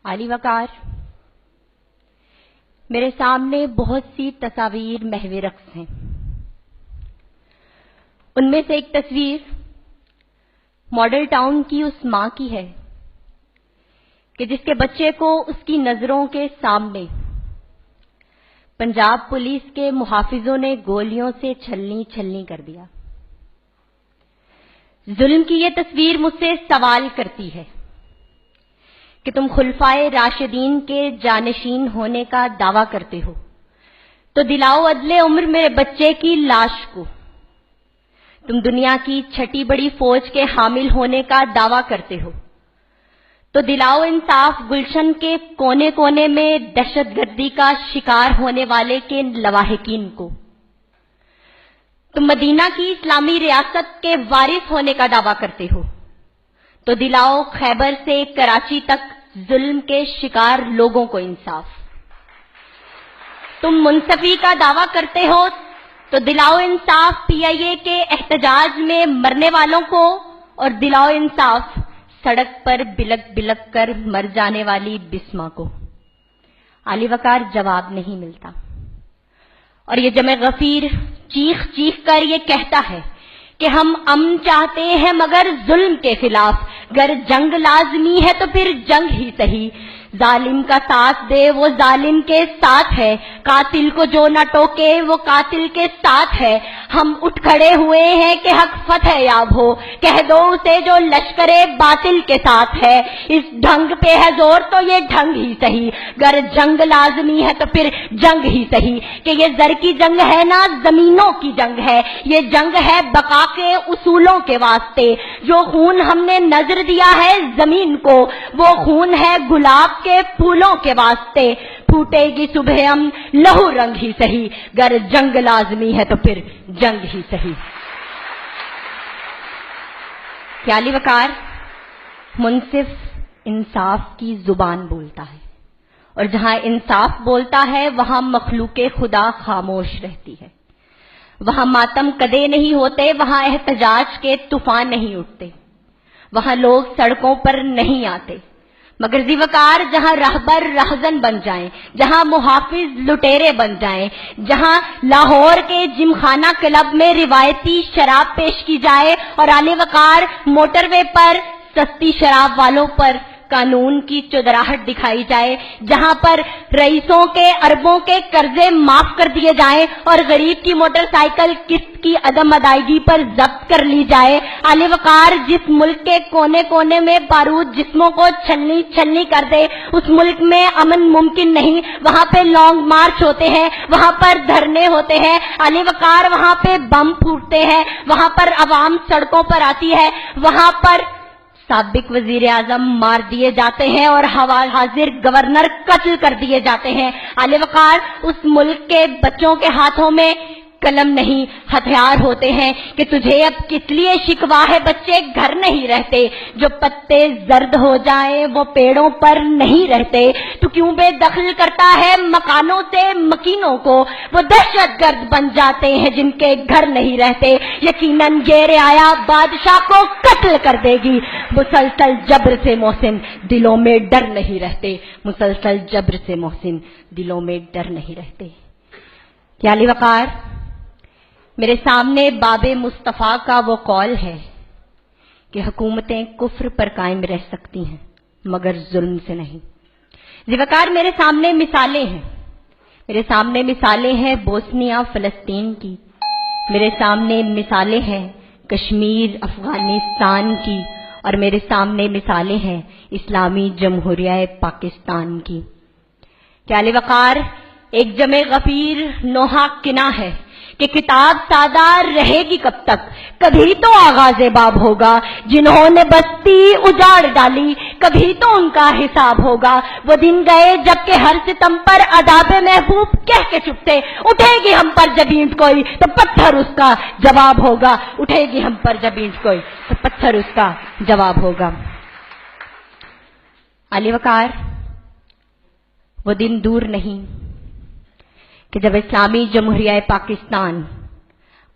علی وقار، میرے سامنے بہت سی تصاویر محو رقص ہیں۔ ان میں سے ایک تصویر ماڈل ٹاؤن کی اس ماں کی ہے کہ جس کے بچے کو اس کی نظروں کے سامنے پنجاب پولیس کے محافظوں نے گولیوں سے چھلنی چھلنی کر دیا۔ ظلم کی یہ تصویر مجھ سے سوال کرتی ہے کہ تم خلفائے راشدین کے جانشین ہونے کا دعویٰ کرتے ہو تو دلاؤ عدل عمر میرے بچے کی لاش کو۔ تم دنیا کی چھٹی بڑی فوج کے حامل ہونے کا دعویٰ کرتے ہو تو دلاؤ انصاف گلشن کے کونے کونے میں دہشت گردی کا شکار ہونے والے کے لواحقین کو۔ تم مدینہ کی اسلامی ریاست کے وارث ہونے کا دعویٰ کرتے ہو تو دلاؤ خیبر سے کراچی تک ظلم کے شکار لوگوں کو انصاف۔ تم منصفی کا دعویٰ کرتے ہو تو دلاؤ انصاف پی آئی اے کے احتجاج میں مرنے والوں کو، اور دلاؤ انصاف سڑک پر بلک بلک کر مر جانے والی بسما کو۔ علی وقار جواب نہیں ملتا، اور یہ جمع غفیر چیخ چیخ کر یہ کہتا ہے کہ ہم امن چاہتے ہیں مگر ظلم کے خلاف، گر جنگ لازمی ہے تو پھر جنگ ہی صحیح۔ ظالم کا ساتھ دے وہ ظالم کے ساتھ ہے، قاتل کو جو نہ ٹوکے وہ قاتل کے ساتھ ہے۔ ہم اٹھ کھڑے ہوئے ہیں کہ حق فتح یاب ہو، کہہ دو اسے جو لشکر باطل کے ساتھ ہے۔ اس ڈھنگ پہ ہے زور تو یہ ڈھنگ ہی صحیح، گر جنگ لازمی ہے تو پھر جنگ ہی صحیح۔ کہ یہ زر کی جنگ ہے نہ زمینوں کی جنگ ہے، یہ جنگ ہے بقا کے اصولوں کے واسطے۔ جو خون ہم نے نظر دیا ہے زمین کو، وہ خون ہے گلاب کے پھولوں کے واسطے۔ پھوٹے گی صبح ہم لہو رنگ ہی صحیح، گر جنگ لازمی ہے تو پھر جنگ ہی صحیح۔ کیا علی وقار منصف انصاف کی زبان بولتا ہے، اور جہاں انصاف بولتا ہے وہاں مخلوق خدا خاموش رہتی ہے۔ وہاں ماتم کدے نہیں ہوتے، وہاں احتجاج کے طوفان نہیں اٹھتے، وہاں لوگ سڑکوں پر نہیں آتے۔ مگر ذی وقار جہاں رہبر رہزن بن جائیں، جہاں محافظ لٹیرے بن جائیں، جہاں لاہور کے جم خانہ کلب میں روایتی شراب پیش کی جائے اور علی وقار موٹر وے پر سستی شراب والوں پر قانون کی چودراہٹ دکھائی جائے، جہاں پر رئیسوں کے اربوں کے قرضے معاف کر دیے جائیں اور غریب کی موٹر سائیکل قسط کی عدم ادائیگی پر ضبط کر لی جائے۔ علی وقار جس ملک کے کونے کونے میں بارود جسموں کو چھلنی چھلنی کر دے، اس ملک میں امن ممکن نہیں۔ وہاں پہ لانگ مارچ ہوتے ہیں، وہاں پر دھرنے ہوتے ہیں، علی وقار وہاں پہ بم پھوٹتے ہیں، وہاں پر عوام سڑکوں پر آتی ہے، وہاں پر سابق وزیر اعظم مار دیے جاتے ہیں اور حاضر گورنر قتل کر دیے جاتے ہیں۔ علی وقار اس ملک کے بچوں کے ہاتھوں میں قلم نہیں ہتھیار ہوتے ہیں کہ تجھے اب کس لیے شکوا ہے، بچے گھر نہیں رہتے، جو پتے زرد ہو جائیں وہ پیڑوں پر نہیں رہتے۔ تو کیوں بے دخل کرتا ہے مکانوں سے مکینوں کو، وہ دہشت گرد بن جاتے ہیں جن کے گھر نہیں رہتے۔ یقیناً یہ رعایا بادشاہ کو قتل کر دے گی۔ مسلسل جبر سے محسن دلوں میں ڈر نہیں رہتے، مسلسل جبر سے محسن دلوں میں ڈر نہیں رہتے۔ کیا علی وقار میرے سامنے باب مصطفیٰ کا وہ قول ہے کہ حکومتیں کفر پر قائم رہ سکتی ہیں مگر ظلم سے نہیں۔ ذی وقار میرے سامنے مثالیں ہیں، میرے سامنے مثالیں ہیں بوسنیا فلسطین کی، میرے سامنے مثالیں ہیں کشمیر افغانستان کی، اور میرے سامنے مثالیں ہیں اسلامی جمہوریہ پاکستان کی۔ کہ علی وقار ایک جمع غفیر نوحہ کنا ہے کہ کتاب سادہ رہے گی کب تک، کبھی تو آغاز باب ہوگا۔ جنہوں نے بستی اجاڑ ڈالی کبھی تو ان کا حساب ہوگا۔ وہ دن گئے جب کہ ہر ستم پر آداب محبوب کہہ کے چپ تھے، اٹھے گی ہم پر جب اینٹ کوئی تو پتھر اس کا جواب ہوگا، اٹھے گی ہم پر جب اینٹ کوئی تو پتھر اس کا جواب ہوگا۔ علی وقار وہ دن دور نہیں کہ جب اسلامی جمہوریہ پاکستان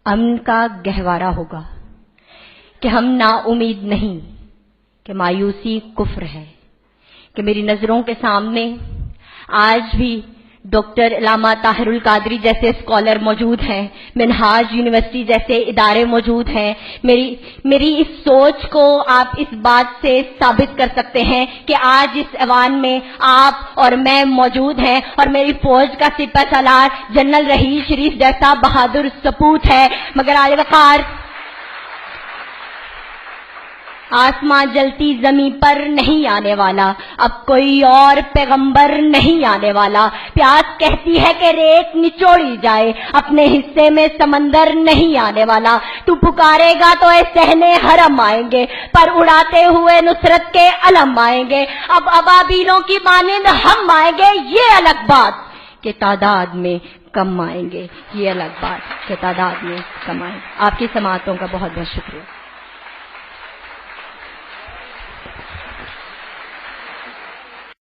امن کا گہوارہ ہوگا، کہ ہم نا امید نہیں کہ مایوسی کفر ہے، کہ میری نظروں کے سامنے آج بھی ڈاکٹر علامہ طاہر القادری جیسے اسکالر موجود ہیں، منہاج یونیورسٹی جیسے ادارے موجود ہیں۔ میری اس سوچ کو آپ اس بات سے ثابت کر سکتے ہیں کہ آج اس ایوان میں آپ اور میں موجود ہیں، اور میری فوج کا سپہ سالار جنرل رحیل شریف جیسا بہادر سپوت ہے۔ مگر اعلی وقار، آسمان جلتی زمین پر نہیں آنے والا، اب کوئی اور پیغمبر نہیں آنے والا۔ پیاس کہتی ہے کہ ریت نچوڑی جائے، اپنے حصے میں سمندر نہیں آنے والا۔ تو پکارے گا تو اے صحنے حرم آئیں گے، پر اڑاتے ہوئے نصرت کے علم آئیں گے۔ اب ابابیلوں کی مانند ہم آئیں گے، یہ الگ بات کہ تعداد میں کم آئیں گے، یہ الگ بات کہ تعداد میں کم آئیں گے۔ آپ کی سماعتوں کا بہت بہت شکریہ۔